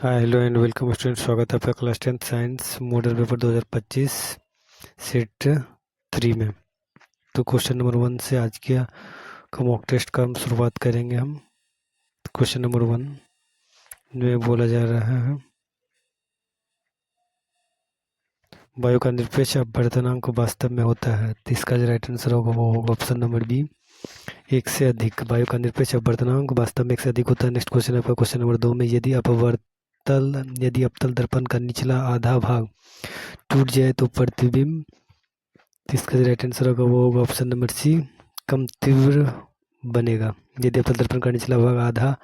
Hi hello and welcome student, स्वागत है आपका class 10 science model paper 2025 set 3 में। तो क्वेश्चन नंबर 1 से आज का मॉक टेस्ट का हम शुरुआत करेंगे। हम क्वेश्चन नंबर 1 में बोला जा रहा है, वायु का निरपेक्ष अपवर्तनांक वास्तव में होता है, तो इसका जो राइट आंसर होगा वो होगा ऑप्शन नंबर बी, 1 से अधिक। वायु का निरपेक्ष अपवर्तनांक वास्तव में 1 से अधिक होता है। नेक्स्ट क्वेश्चन आपका क्वेश्चन नंबर 2 में, यदि अवतल दर्पण का निचला आधा भाग टूट जाए तो प्रतिबिंब, तो इसका जो राइट आंसर होगा वो होगा ऑप्शन नंबर सी, कम तीव्र बनेगा। यदि अवतल दर्पण का निचला भाग आधा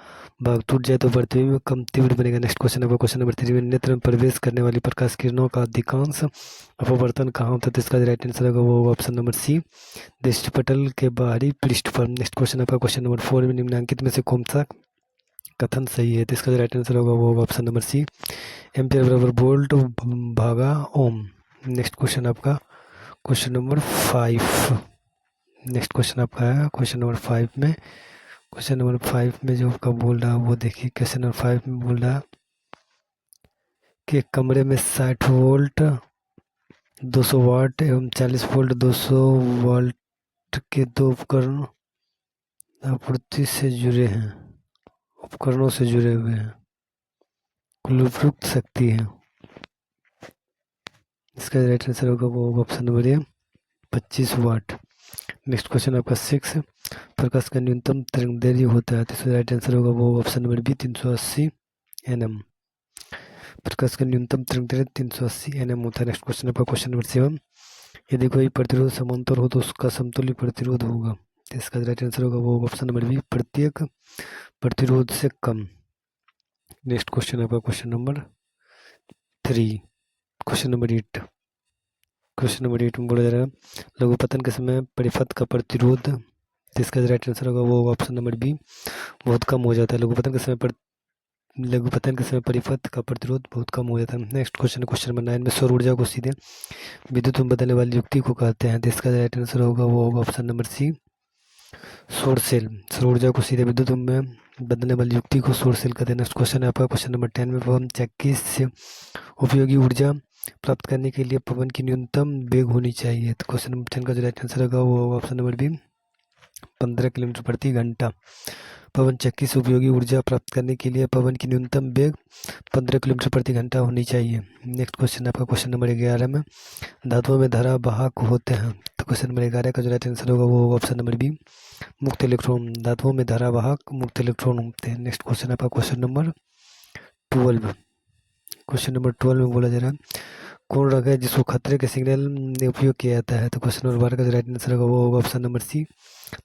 भाग टूट जाए तो प्रतिबिंब कम तीव्र बनेगा। नेक्स्ट क्वेश्चन आपका क्वेश्चन नंबर 3 में, नेत्र में प्रवेश करने वाली प्रकाश किरणों का अधिकांश अपवर्तन कहाँ होता है, तो इसका राइट आंसर होगा वो होगा ऑप्शन नंबर सी, दृष्टिपटल के बाहरी पृष्ठ पर। नेक्स्ट क्वेश्चन आपका क्वेश्चन नंबर 4 में, निम्नलिखित में से कौन सा कथन सही है, तो इसका राइट आंसर होगा वो होगा ऑप्शन नंबर सी, एम्पियर बराबर वोल्ट भागा ओम। नेक्स्ट क्वेश्चन आपका क्वेश्चन नंबर 5। नेक्स्ट क्वेश्चन आपका है क्वेश्चन नंबर 5 में। क्वेश्चन नंबर 5 में जो आपका बोल रहा है वो देखिए, क्वेश्चन नंबर 5 में बोल रहा है कि कमरे में 60 वोल्ट 200 वाट एवं 40 वोल्ट 200 वाट के दो उपकरण आपूर्ति से जुड़े हैं, उपकरणों से जुड़े हुए हैं, कुल उपयुक्त शक्ति है। इसका राइट आंसर होगा वो होगा option number A, 25 watt. Next question आपका 6, प्रकाश का न्यूनतम तरंगदैर्घ्य होता है, तो इसका राइट आंसर होगा वो ऑप्शन नंबर बी, 380 nm। प्रकाश का न्यूनतम तरंगदैर्घ्य 380 nm होता है। नेक्स्ट क्वेश्चन आपका क्वेश्चन नंबर 7, यदि कोई प्रतिरोध समांतर हो तो उसका समतुल्य प्रतिरोध होगा, तो इसका राइट आंसर होगा वो ऑप्शन नंबर बी, प्रत्येक प्रतिरोध से कम। नेक्स्ट क्वेश्चन आपका question number 3, question number 8। Question number 8 में बोला जा रहा है, लघुपतन के समय परिपथ का प्रतिरोध, तो इसका राइट आंसर होगा वो ऑप्शन नंबर बी, बहुत कम हो जाता है। लघुपतन के समय परिपथ का प्रतिरोध बहुत कम हो जाता है। नेक्स्ट क्वेश्चन नंबर 9 में, सौर ऊर्जा को सीधे विद्युत में बदलने वाली युक्ति को कहते हैं, तो इसका राइट आंसर होगा वो होगा ऑप्शन नंबर सी, सौर सेल। सौर ऊर्जा को सीधे विद्युत में बदलने वाली युक्ति को सौर सेल कहते हैं। नेक्स्ट क्वेश्चन है आपका क्वेश्चन नंबर 10 में, पवन चक्की से उपयोगी ऊर्जा प्राप्त करने के लिए पवन की न्यूनतम वेग होनी चाहिए, तो क्वेश्चन नंबर 10 का जो राइट आंसर होगा वो होगा ऑप्शन नंबर बी, 15 किलोमीटर प्रति घंटा। पवन चक्की से उपयोगी ऊर्जा प्राप्त करने के लिए पवन की न्यूनतम वेग 15 किलोमीटर प्रति घंटा होनी चाहिए। नेक्स्ट क्वेश्चन आपका क्वेश्चन नंबर 11 में, धातुओं में धारावाहक होते हैं, तो क्वेश्चन नंबर 11 का जो राइट आंसर होगा वो होगा ऑप्शन नंबर बी, मुक्त इलेक्ट्रॉन। धातुओं में धारावाहक मुक्त इलेक्ट्रॉन होते हैं। नेक्स्ट क्वेश्चन आपका क्वेश्चन नंबर 12। क्वेश्चन नंबर 12 में बोला जा रहा है, कौन रंग है जिसको खतरे के सिग्नल में उपयोग किया जाता है, तो क्वेश्चन नंबर 12 का जो राइट आंसर होगा वो होगा ऑप्शन नंबर सी,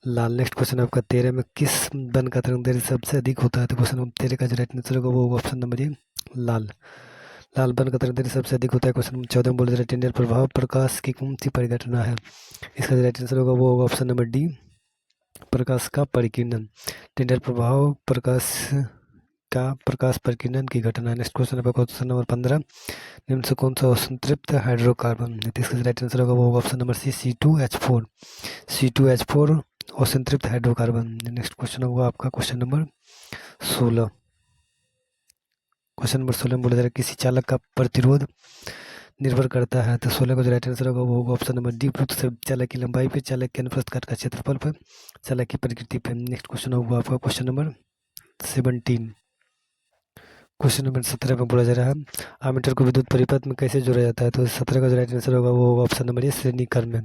लाल। नेक्स्ट क्वेश्चन आपका 13 में, किस वन का तरंगदैर्घ्य सबसे अधिक होता है, तो क्वेश्चन नंबर 13 का जो राइट आंसर होगा वो होगा ऑप्शन नंबर ए, लाल। लाल वन का तरंगदैर्घ्य सबसे अधिक होता है। क्वेश्चन नंबर 14 में बोला जा रहा है, टिंडल प्रभाव प्रकाश की कौन सी परिघटना है, इसका जो राइट आंसर होगा वो होगा ऑप्शन नंबर डी, प्रकाश का परिकीर्णन। टिंडल प्रभाव प्रकाश परिकीर्णन की घटना है। नेक्स्ट क्वेश्चन आपका क्वेश्चन नंबर 15, निम्न से कौन सा असंतृप्त हाइड्रोकार्बन है, तो इसका राइट आंसर होगा वो होगा option number C, C2H4। C2H4 असंतृप्त हाइड्रोकार्बन। नेक्स्ट क्वेश्चन होगा आपका क्वेश्चन नंबर 16। क्वेश्चन नंबर 16 में बोला जा रहा है, किसी चालक का प्रतिरोध निर्भर करता है, तो 16 का जो राइट आंसर होगा वो होगा ऑप्शन नंबर डी, वृत्त से चालक की लंबाई पे, चालक के अनुप्रस्थ काट का क्षेत्रफल पर, चालक की प्रकृति पर। नेक्स्ट क्वेश्चन होगा आपका क्वेश्चन नंबर 17। क्वेश्चन नंबर 17 में बोला जा रहा है, आमीटर को विद्युत परिपथ में कैसे जोड़ा जाता है, तो 17 का जो राइट आंसर होगा वो होगा ऑप्शन नंबर ए, श्रेणी क्रम में।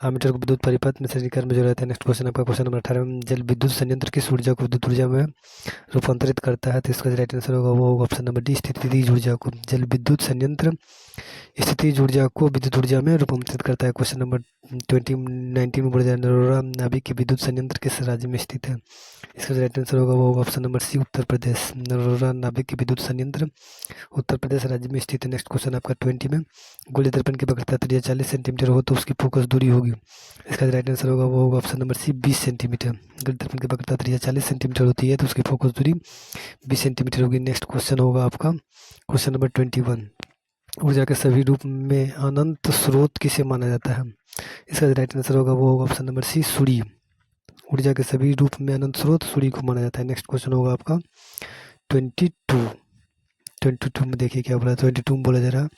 आमीटर को विद्युत परिपथ में श्रेणी क्रम में जोड़ा जाता है। नेक्स्ट क्वेश्चन आपका क्वेश्चन नंबर 18 में, जल विद्युत संयंत्र किस ऊर्जा को विद्युत ऊर्जा में रूपांतरित करता है, तो इसका जो राइट आंसर होगा वो होगा ऑप्शन नंबर डी, स्थितिज ऊर्जा को। जल विद्युत संयंत्र स्थितिज ऊर्जा को विद्युत ऊर्जा में रूपांतरित करता है। क्वेश्चन नंबर 2019 में बोला जा रहा है, नरोरा नाभिक के विद्युत संयंत्र किस राज्य में स्थित है, इसका राइट आंसर होगा वो होगा ऑप्शन नंबर सी, उत्तर प्रदेश। नरोरा नाभिक के विद्युत संयंत्र उत्तर प्रदेश राज्य में स्थित है। नेक्स्ट क्वेश्चन आपका 20 में, गोली दर्पण की वक्रता त्रिज्या 40 सेंटीमीटर हो तो उसकी फोकस दूरी होगी, इसका राइट आंसर होगा वो होगा ऑप्शन नंबर सी, 20 सेंटीमीटर। गोली दर्पण की वक्रता त्रिज्या 40 सेंटीमीटर होती है तो उसकी फोकस दूरी 20 सेंटीमीटर होगी। नेक्स्ट क्वेश्चन होगा आपका क्वेश्चन नंबर 21, ऊर्जा के सभी रूप में अनंत स्रोत किसे माना जाता है, इसका राइट आंसर होगा वो होगा ऑप्शन नंबर सी, सूर्य। ऊर्जा के सभी रूप में अनंत स्रोत सूर्य को माना जाता है। नेक्स्ट क्वेश्चन होगा आपका 22। 22 में देखिए क्या बोला, 22 में बोला जा रहा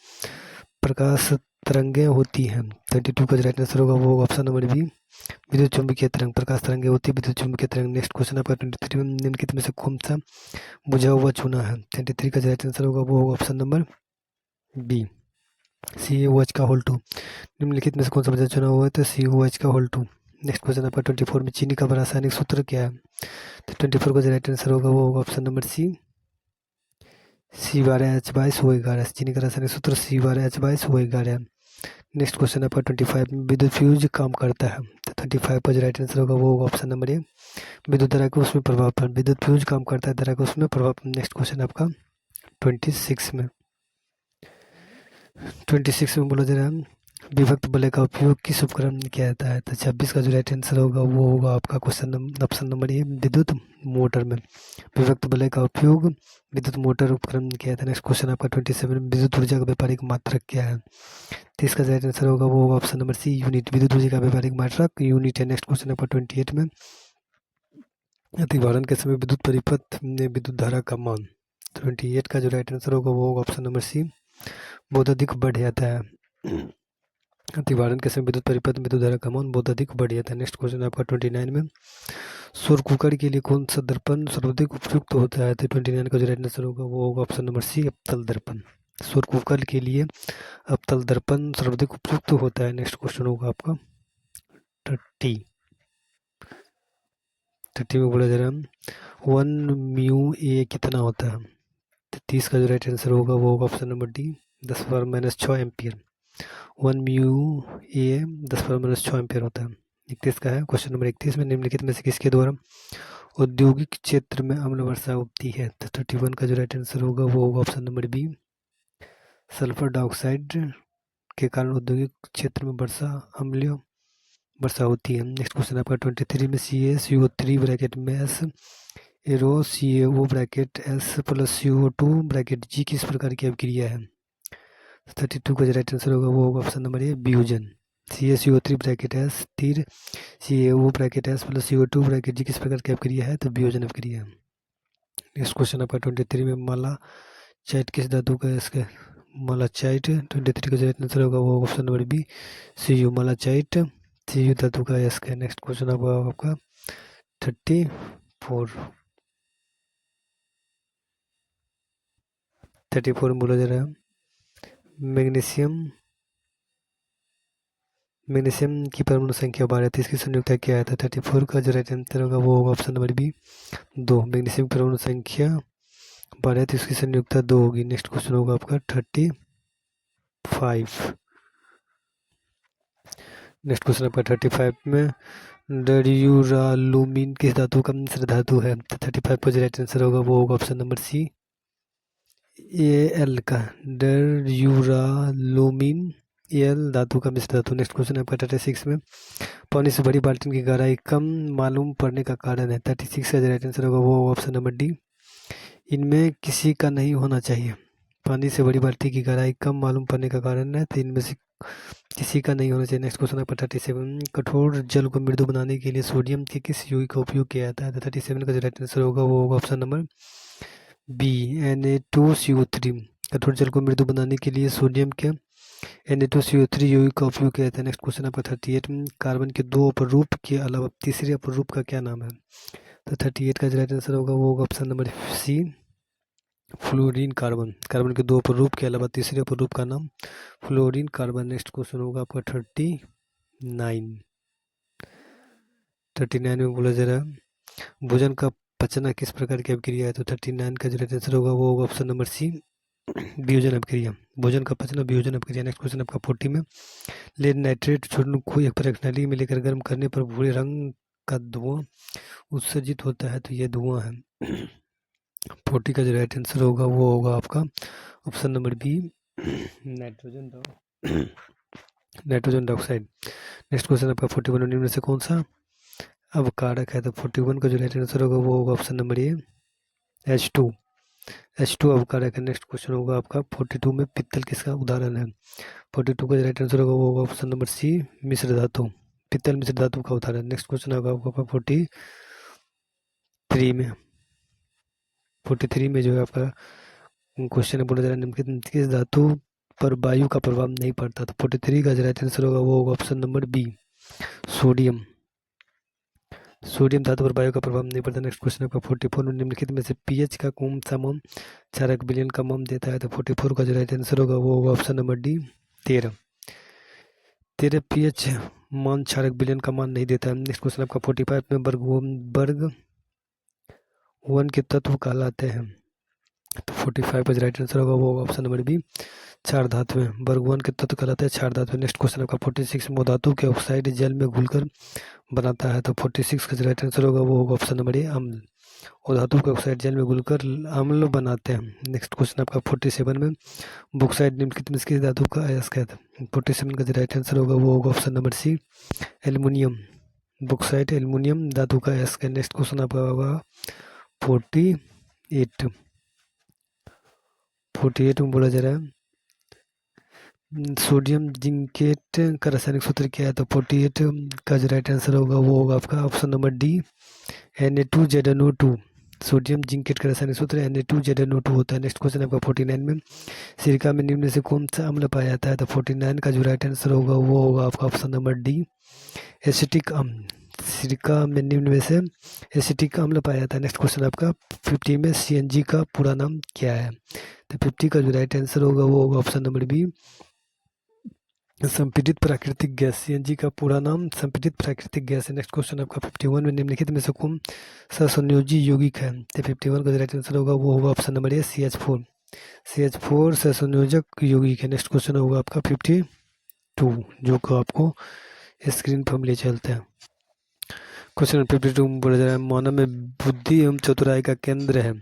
प्रकाश तरंगें होती हैं। 22 का जो राइट आंसर होगा वो होगा ऑप्शन नंबर बी, विद्युत चुंबकीय तरंग। प्रकाश तरंगें होती है विद्युत चुंबकीय तरंग। नेक्स्ट क्वेश्चन आपका 23 में निम्नलिखित में से कौन सा बुझा हुआ चूना है। 23 का जो राइट आंसर होगा वो होगा ऑप्शन नंबर बी, CaOH का होल 2। निम्नलिखित में से कौन सा बुझा चुना हुआ है, तो CaOH का होल 2। नेक्स्ट क्वेश्चन आपका 24 में चीनी का रासायनिक सूत्र क्या है। तो 24 का जो राइट आंसर होगा वो होगा ऑप्शन नंबर सी, C12H22O11। चीनी का रासायनिक सूत्र C12H22O11। नेक्स्ट क्वेश्चन आपका 25 में विद्युत फ्यूज काम करता है। तो 25 का जो राइट आंसर होगा वो होगा ऑप्शन नंबर ए, विद्युत धारा के उसमें प्रभाव पर। विद्युत फ्यूज काम करता है धारा के उसमें प्रभाव। नेक्स्ट क्वेश्चन आपका 26 में, 26 में बोला जा रहा है विभक्त वलय का उपयोग किस उपकरण में किया जाता है। तो 26 का जो राइट आंसर होगा वो होगा आपका ऑप्शन नंबर ए, विद्युत मोटर में विभक्त वलय का उपयोग विद्युत मोटर उपकरण में किया जाता है। नेक्स्ट क्वेश्चन आपका 27 में विद्युत ऊर्जा का व्यापारिक मात्रक क्या है। तो इसका राइट आंसर होगा वो होगा ऑप्शन नंबर सी, यूनिट। विद्युत ऊर्जा का व्यापारिक मात्रक यूनिट है। नेक्स्ट क्वेश्चन आपका 28 में अतिभारण के समय विद्युत परिपथ में विद्युत धारा का मान। 28 का जो राइट आंसर होगा वो होगा ऑप्शन नंबर सी, बहुत अधिक बढ़ जाता है। अतिभारण के समय विद्युत परिपथ में विद्युत धारा का मान बहुत अधिक बढ़ जाता है। नेक्स्ट क्वेश्चन आपका 29 में सौर कुकर के लिए कौन सा दर्पण सर्वाधिक उपयुक्त होता है। तो 29 का जो राइट आंसर होगा वो होगा ऑप्शन नंबर सी, अवतल दर्पण। सौर कुकर के लिए अवतल दर्पण सर्वाधिक उपयुक्त होता है। नेक्स्ट क्वेश्चन होगा आपका 30 में बोला जा रहा है 1 म्यू ए कितना होता है। 30 का जो राइट आंसर होगा वो होगा option number D, 10⁻⁻6 ampere. 1 mu A 10⁻⁻6 ampere होता है। 31 का है क्वेश्चन नंबर 31 में निम्नलिखित में से किसके द्वारा औद्योगिक क्षेत्र में अम्ल वर्षा होती है। तो 31 का जो राइट आंसर होगा वो होगा option number B, sulphur dioxide के कारण औद्योगिक क्षेत्र में अम्लीय वर्षा होती है। नेक्स्ट क्वेश्चन आपका 23 में CaCO3 ब्रैकेट में s arrow CaO bracket s plus CO2 bracket g किस प्रकार की अभिक्रिया है। 32 का जो राइट आंसर होगा वो होगा ऑप्शन नंबर ए, वियोजन। CaCO3 ब्रैकेट एस स्थिर CaO bracket s plus CO2 bracket g किस प्रकार की अभिक्रिया है, तो वियोजन अभिक्रिया है। नेक्स्ट क्वेश्चन आपका 23 में मालाचाइट किस धातु का है। इसके मालाचाइट 23 का जो राइट आंसर होगा वो option number B, Cu। Malachite Cu धातु का है इसका। नेक्स्ट क्वेश्चन आपका 34 में बोला जा रहा है मैग्नीशियम की परमाणु संख्या 12 है, इसकी संयुक्ता क्या है। 34 का जो राइट आंसर होगा वो होगा ऑप्शन नंबर बी, 2। मैग्नीशियम की परमाणु संख्या 12 है तो इसकी संयुक्ता 2 होगी। नेक्स्ट क्वेश्चन होगा आपका 35। नेक्स्ट क्वेश्चन आपका 35 में डयूरालुमीन किस धातु का मिश्र धातु है। 35 का जो राइट आंसर होगा वो होगा ऑप्शन नंबर सी, Al का। डयूरालुमीन Al धातु का मिश्र धातु। नेक्स्ट क्वेश्चन आपका 36 में पानी से भरी बाल्टी की गहराई कम मालूम पड़ने का कारण है। 36 का जो राइट आंसर होगा वो ऑप्शन नंबर डी, इनमें किसी का नहीं होना चाहिए। पानी से बड़ी बाल्टी की गहराई कम मालूम पड़ने का कारण है तो इनमें से किसी का नहीं होना चाहिए। नेक्स्ट क्वेश्चन आपका 37 कठोर जल को मृदु बनाने के लिए सोडियम के किस यौगिक का उपयोग किया जाता है। तो 37 का जो राइट आंसर होगा वो होगा ऑप्शन नंबर बी, Na2CO3। कठोर जल को मृदु बनाने के लिए सोडियम के Na2CO3 यौगिक का उपयोग किया जाता है। नेक्स्ट क्वेश्चन आपका 38 में कार्बन के 2 अपरूप के अलावा तीसरे अपरूप का क्या नाम है। तो 38 का जो राइट आंसर होगा वो होगा option number C, fluorine carbon. Carbon के 2 अपरूप के अलावा तीसरे अपरूप का नाम फ्लोरीन कार्बन। नेक्स्ट क्वेश्चन होगा आपका 39 में बोला जा रहा है भोजन का पचना किस प्रकार की अभिक्रिया है। तो 39 का जो राइट आंसर होगा वो होगा ऑप्शन नंबर सी, वियोजन अभिक्रिया। भोजन का पचना वियोजन अभिक्रिया। नेक्स्ट क्वेश्चन आपका 40 में लेड नाइट्रेट चूर्ण को एक प्रश्नाली में लेकर गर्म करने पर भूरे रंग का धुआं उत्सर्जित होता है, तो ये धुआं है। 40 का जो राइट आंसर होगा वो होगा आपका option number B, nitrogen dioxide. Next question आपका 41 निम्न से कौन सा अवकारक है। तो 41 का जो राइट आंसर होगा वो होगा ऑप्शन नंबर ए, H2 अवकारक है। नेक्स्ट क्वेश्चन होगा आपका 42 में पित्तल किसका उदाहरण है। 42 का जो राइट आंसर होगा वो होगा ऑप्शन नंबर सी, मिश्र धातु। पित्तल मिश्र धातु का उदाहरण। नेक्स्ट क्वेश्चन होगा आपका 43 में जो है आपका क्वेश्चन बोला जा रहा है निम्नलिखित किस धातु पर वायु का प्रभाव नहीं पड़ता। तो 43 का जो राइट आंसर होगा वो होगा option number B, sodium. Sodium धातु पर वायु का प्रभाव नहीं पड़ता। नेक्स्ट क्वेश्चन आपका 44 में निम्नलिखित में से पीएच का कौन सा मान क्षारक विलयन का मान देता है। तो 44 का जो राइट आंसर होगा वो होगा ऑप्शन नंबर डी, 13। 13 पीएच मान क्षारक विलयन का मान नहीं देता है। नेक्स्ट क्वेश्चन आपका 45 में वर्ग वन के तत्व कहलाते हैं। तो 45 का जो राइट आंसर होगा वो होगा ऑप्शन नंबर बी, क्षार धातुएं। वर्ग वन के तत्व कहलाते हैं क्षार धातु। नेक्स्ट क्वेश्चन आपका 46 में धातु के ऑक्साइड जल में घुलकर बनाता है। तो 46 का जो राइट आंसर होगा वो होगा ऑप्शन नंबर ए, अम्ल। और धातु के ऑक्साइड जल में घुलकर अम्ल बनाते हैं। नेक्स्ट क्वेश्चन आपका 47 में बॉक्साइट निम्नलिखित में किस धातु का अयस्क है। 47 का जो राइट आंसर होगा वो होगा option number C, aluminium. Bauxite aluminium धातु का अयस्क है। नेक्स्ट क्वेश्चन आपका होगा 48 में बोला जा रहा है सोडियम जिंकेट का रासायनिक सूत्र क्या है। तो 48 का जो राइट आंसर होगा वो होगा आपका option number D, Na2ZnO2। Sodium zincate का रासायनिक सूत्र Na2ZnO2 होता है। नेक्स्ट क्वेश्चन आपका 49 में सिरका में निम्न से कौन सा अम्ल पाया जाता है। तो 49 का जो राइट आंसर होगा वो होगा आपका ऑप्शन नंबर डी, एसिटिक अम्ल। सिरका में निम्न में से एसिटिक अम्ल पाया जाता है। नेक्स्ट क्वेश्चन आपका 50 में CNG का पूरा नाम क्या है। तो 50 का जो राइट आंसर होगा वो होगा ऑप्शन नंबर बी, संपीड़ित प्राकृतिक गैस। CNG का पूरा नाम संपीड़ित प्राकृतिक गैस है। नेक्स्ट क्वेश्चन आपका 51 में निम्नलिखित में से कौन सा संयोजी यौगिक है। तो 51 का जो राइट आंसर होगा वो होगा ऑप्शन नंबर ए, CH4। CH4 से संयोजक यौगिक है। नेक्स्ट क्वेश्चन होगा आपका 52, जो कि आपको स्क्रीन पर हम ले चलते हैं। क्वेश्चन 52 में बोला जा रहा है मानव में बुद्धि एवं चतुराई का केंद्र है।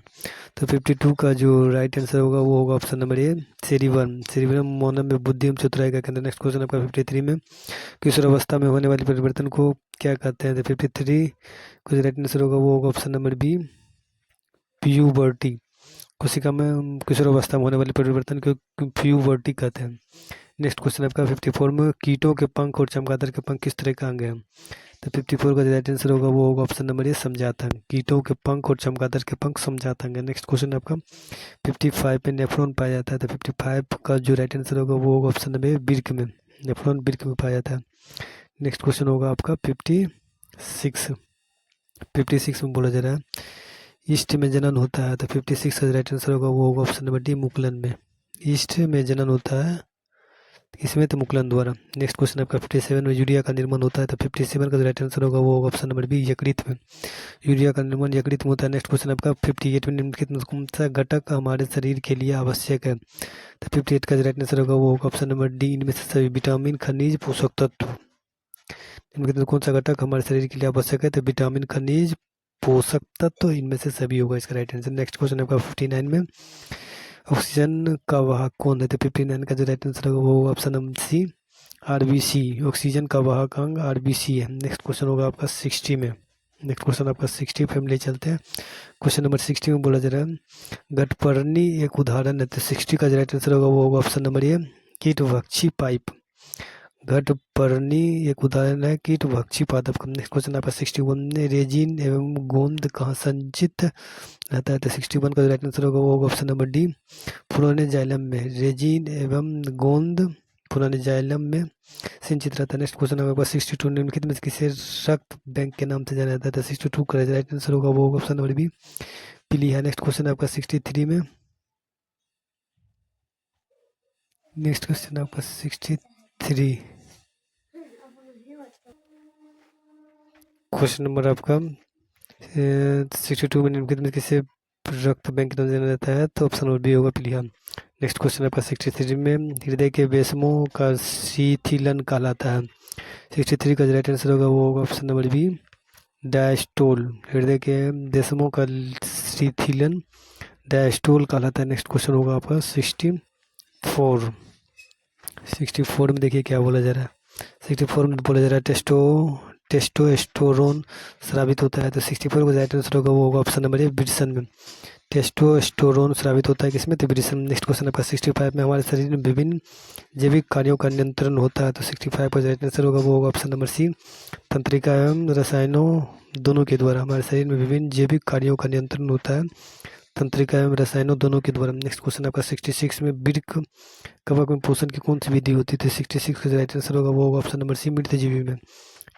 तो 52 का जो राइट आंसर होगा वो होगा ऑप्शन नंबर ए, सेरिबर्म। सेरिबर्म मानव में बुद्धि एवं चतुराई का केंद्र। नेक्स्ट क्वेश्चन आपका 53 में किशोर अवस्था में होने वाले परिवर्तन को क्या कहते हैं। तो 53 का जो राइट आंसर होगा वो होगा ऑप्शन नंबर बी, प्यूबर्टी। कोशिका में किशोर अवस्था में होने वाले परिवर्तन को प्यूबर्टी कहते हैं। नेक्स्ट क्वेश्चन आपका 54 में कीटों के पंख और चमगादड़ के पंख किस तरह का अंग है। तो 54 का जो राइट आंसर होगा वो होगा ऑप्शन नंबर ए, समझाता अंग। कीटों के पंख और चमगादड़ के पंख समझाता अंग है। नेक्स्ट क्वेश्चन आपका 55 में नेफ्रॉन पाया जाता है। तो 55 का जो राइट आंसर होगा वो होगा ऑप्शन नंबर ए, वृक्क में। नेफ्रॉन वृक्क में पाया जाता है। नेक्स्ट क्वेश्चन होगा आपका 56 में बोला जा रहा है ईस्ट में जनन होता है। तो 56 का राइट आंसर होगा वो होगा ऑप्शन नंबर डी, मुकुलन में। ईस्ट में जनन होता है इसमें तो मुकुलन द्वारा। नेक्स्ट क्वेश्चन आपका 57 में यूरिया का निर्माण होता है। तो 57 का राइट आंसर होगा वो होगा ऑप्शन नंबर बी, यकृत में। यूरिया का निर्माण यकृत में होता है। नेक्स्ट क्वेश्चन आपका 58 में निम्नलिखित में कौन सा घटक हमारे शरीर के लिए आवश्यक है। तो 58 का राइट आंसर होगा वो होगा ऑप्शन नंबर डी, इनमें से सभी विटामिन, खनिज, पोषक तत्व। निम्नलिखित में कौन सा घटक हमारे शरीर के लिए आवश्यक है। तो विटामिन, खनिज, पोषक तत्व, इनमें से सभी होगा इसका राइट आंसर। नेक्स्ट क्वेश्चन आपका 59 में ऑक्सीजन का वाहक कौन है। तो 59 का जो राइट आंसर होगा वो option number C, RBC। Oxygen का वाहक अंग RBC है। नेक्स्ट क्वेश्चन होगा आपका 60 में। नेक्स्ट क्वेश्चन आपका 60 पे हम ले चलते हैं। क्वेश्चन नंबर 60 में बोला जा रहा है घटपर्णी एक उदाहरण है। तो 60 का जो राइट आंसर होगा वो होगा ऑप्शन नंबर ए, कीटभक्षी पाइप। घटपर्णी एक उदाहरण है कीटभक्षी पादप। नेक्स्ट क्वेश्चन आपका 61 में रेजिन एवं गोंद कहाँ संचित रहता है। तो 61 का राइट आंसर होगा वो होगा ऑप्शन नंबर डी, पुराने जाइलम में। रेजिन एवं गोंद पुराने जाइलम में संचित रहता है। नेक्स्ट क्वेश्चन आपका 62 निम्नलिखित में किसे रक्त बैंक के नाम से जाना जाता है। तो 62 का राइट आंसर होगा वो होगा ऑप्शन नंबर बी, पीलिया। नेक्स्ट क्वेश्चन आपका 63 में नेक्स्ट क्वेश्चन आपका 63 क्वेश्चन नंबर आपका 62 में निम्नलिखित में किसे रक्त बैंक के नाम से जाना जाता है। तो ऑप्शन नंबर बी होगा, पीलिया। नेक्स्ट क्वेश्चन आपका 63 में हृदय के वेशमों का शीतलन कहलाता है। 63 का राइट आंसर होगा वो होगा ऑप्शन नंबर बी, डायस्टोल। हृदय के वेशमों का शीतलन डायस्टोल कहलाता है। नेक्स्ट क्वेश्चन होगा आपका 64 में देखिए क्या बोला जा रहा है। 64 में बोला जा रहा है टेस्टोस्टेरोन स्रावित होता है। तो 64 का राइट आंसर होगा वो होगा ऑप्शन नंबर ए, वृषण में। टेस्टोस्टेरोन स्रावित होता है किसमें, तो वृषण। नेक्स्ट क्वेश्चन आपका 65 में हमारे शरीर में विभिन्न जैविक कार्यों का नियंत्रण होता है। तो 65 का राइट आंसर होगा वो होगा ऑप्शन नंबर सी, तंत्रिका एवं रसायनों दोनों के द्वारा हमारे शरीर में विभिन्न जैविक कार्यों का नियंत्रण होता है तंत्रिका एवं रसायनों दोनों के द्वारा। नेक्स्ट क्वेश्चन आपका 66 में वृक्क कवक में पोषण की कौन सी विधि होती थी? 66 का राइट आंसर होगा वो होगा ऑप्शन नंबर सी, मृतजीवी में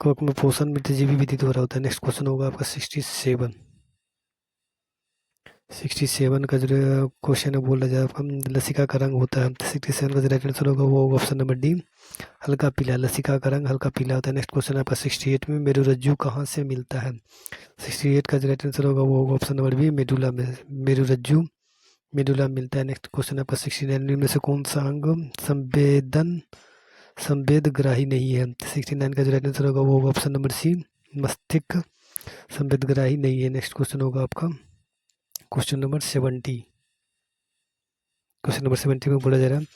कवक में पोषण मृतजीवी विधि द्वारा होता है। नेक्स्ट क्वेश्चन होगा आपका 67 का जो क्वेश्चन है बोला जाए आपका लसिका का रंग होता है। 67 का जो राइट आंसर होगा वो होगा ऑप्शन नंबर डी, हल्का पीला। लसिका का रंग हल्का पीला होता है। नेक्स्ट क्वेश्चन आपका 68 में मेरुरज्जु कहाँ से मिलता है? 68 का जो राइट आंसर होगा वो होगा ऑप्शन नंबर बी, मेडुला में मेरुरज्जु मेडुला मिलता है। नेक्स्ट क्वेश्चन आपका 69 में से कौन सा अंग संवेदग्राही नहीं है? 69 का जो राइट आंसर होगा वो होगा ऑप्शन नंबर सी, मस्तिष्क संवेदग्राही नहीं है। नेक्स्ट क्वेश्चन होगा आपका क्वेश्चन नंबर 70। क्वेश्चन नंबर 70 में बोला जा रहा है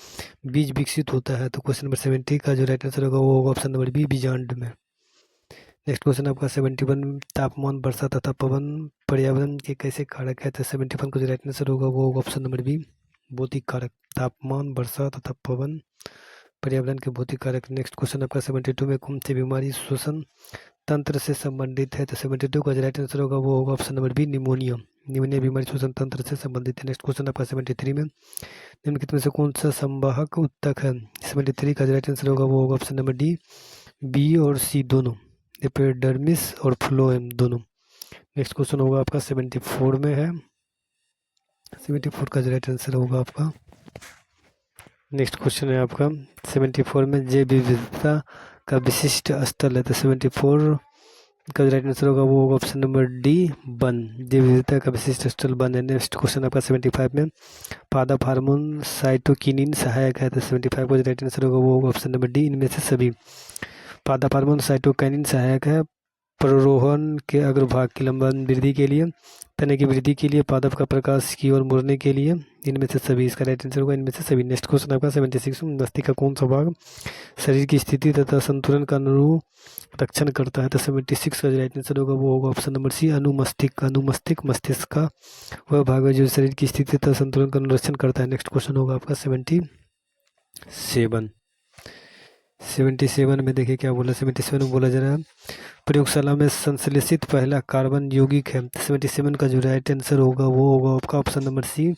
बीज विकसित होता है, तो क्वेश्चन नंबर 70 का जो राइट आंसर होगा वो होगा ऑप्शन नंबर बी, बीजांड में। नेक्स्ट क्वेश्चन आपका 71 तापमान, वर्षा तथा पवन पर्यावरण के कैसे कारक है? तो 71 का जो राइट आंसर होगा वो होगा ऑप्शन नंबर बी, भौतिक कारक। तापमान, वर्षा तथा पवन पर्यावरण के भौतिक कारक। नेक्स्ट क्वेश्चन आपका 72 में कौन सी बीमारी श्वसन तंत्र से संबंधित है? तो 72 का जो राइट आंसर होगा वो होगा option number B, pneumonia. Pneumonia बीमारी श्वसन तंत्र से संबंधित है। नेक्स्ट क्वेश्चन आपका 73 में निम्नलिखित में से कौन सा संवाहक उत्तक है? 73 का जो राइट आंसर होगा वो होगा ऑप्शन नंबर डी, बी और सी दोनों, एपिडर्मिस और फ्लोएम दोनों। नेक्स्ट क्वेश्चन होगा आपका 74 में है। 74 का जो राइट आंसर होगा आपका नेक्स्ट क्वेश्चन है आपका 74 में जैव विविधता का विशिष्ट स्थल है, तो 74 का जो राइट आंसर होगा वो होगा ऑप्शन नंबर डी, वन। जैव विविधता का विशिष्ट स्थल वन है। नेक्स्ट क्वेश्चन आपका 75 में पादप हार्मोन साइटोकिनिन सहायक है, तो 75 का जो राइट आंसर होगा वो होगा ऑप्शन नंबर डी, इनमें से सभी। पादप हार्मोन साइटोकिनिन सहायक है प्ररोहण के अग्रभाग की लंबन वृद्धि के लिए, तने की वृद्धि के लिए, पादप का प्रकाश की ओर मुड़ने के लिए, इनमें से सभी। इसका राइट आंसर होगा इनमें से सभी। नेक्स्ट क्वेश्चन आपका 76 में मस्तिष्क का कौन सा भाग शरीर की स्थिति तथा संतुलन का अनुरक्षण करता है? तो 76 का जो राइट आंसर होगा वो होगा ऑप्शन नंबर सी, अनुमस्तिष्क। अनुमस्तिष्क मस्तिष्क का वह भाग है जो शरीर की स्थिति तथा संतुलन का अनुरक्षण करता है। नेक्स्ट क्वेश्चन होगा आपका 77 में देखिए क्या बोला। 77 में बोला जा रहा है प्रयोगशाला में संश्लेषित पहला कार्बन यौगिक है। 77 का जो राइट आंसर होगा वो होगा आपका ऑप्शन नंबर सी,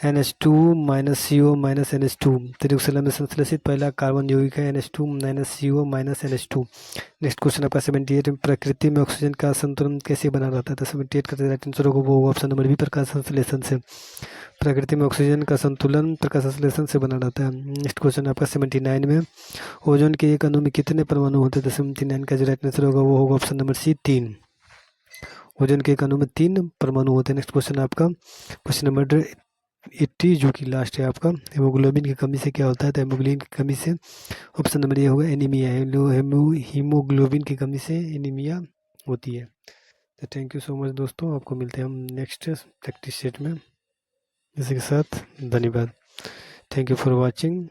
NH2 CO NH2। प्रयोगशाला में संश्लेषित पहला कार्बन यौगिक है NH2 CO NH2। Next question आपका 78 में प्रकृति में ऑक्सीजन का संतुलन कैसे बना रहता है? तो 78 का राइट आंसर होगा वो ऑप्शन नंबर बी, प्रकाश संश्लेषण से। प्रकृति में ऑक्सीजन का संतुलन प्रकाश संश्लेषण से बना रहता है। नेक्स्ट क्वेश्चन आपका 79 में ओजोन के एक अणु में कितने परमाणु होते हैं? तो 79 का जो राइट आंसर होगा वो होगा ऑप्शन नंबर सी, 3। ओजोन के एक अणु में 3 परमाणु होते हैं। नेक्स्ट क्वेश्चन आपका क्वेश्चन नंबर 80 जो कि लास्ट है आपका, हेमोग्लोबिन की कमी से क्या होता है? तो हेमोग्लोबिन की कमी से ऑप्शन नंबर ये होगा एनीमिया। हीमोग्लोबिन की कमी से एनीमिया होती है। तो थैंक यू सो मच दोस्तों, आपको मिलते हैं हम नेक्स्ट प्रैक्टिस सेट में। इसी के साथ धन्यवाद। Thank you for watching.